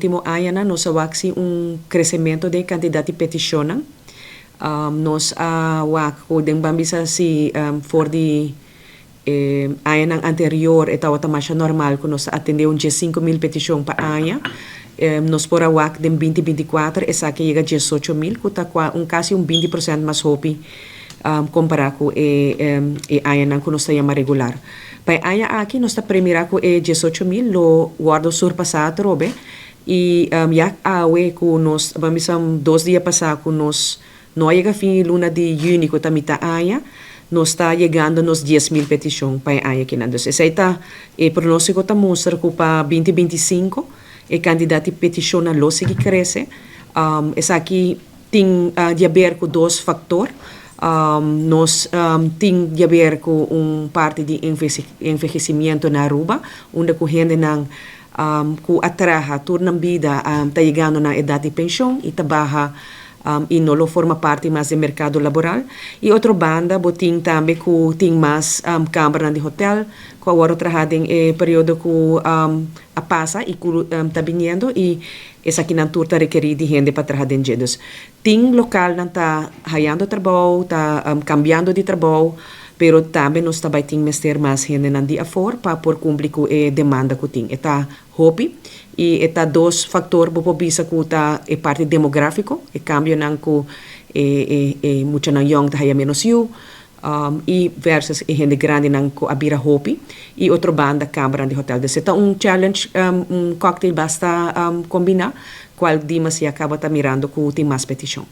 último año na nos awaksi crecimiento de cantidad de peticiones. Nos awak den bambisa si for the año anterior estava tamasha normal que nos atendeu 5.000 petições para año. Nos por awak den 2024 essa que chega a 18.000, que está quase 20% mais hopi comparado com o año que nos está regular. Para año aqui nós está primeiro com 18.000, lo guardo surpassado robe e já awe com nós vamos 2 dias passado com nós não chega fim luna de junho que está mitad año. Nos está chegando nos 10.000 petições para o ano que não. Então, esse está o pronóstico está mostra que para 2025 a quantidade de petições não segue cresce. Essa aqui tem de ver com 2 fatores. Nós tem de ver com parte de envelhecimento na Aruba, onde a gente não que atraja torna vida está chegando na idade de pensão e trabalha e não forma parte mais do mercado laboral. E outra banda, botin também que tem mais câmara de hotel, que agora trabalha em período que a passa e que está vindo e essa aqui na turta requer de gente para trabalhar em jedos. Tem local que está ganhando trabalho, está cambiando de trabalho, pero também nós também temos ter mais gente na dia fora para por cumprir com a demanda que tem. Está hobby e está 2 fatores para bisa que está a parte demográfico, o cambio não que muito na young está menos you e versus a gente grande não que abira hobby e outra banda câmara de hotel. Então está challenge, cocktail basta combinar qual dia se acaba tá mirando que tem mais petição.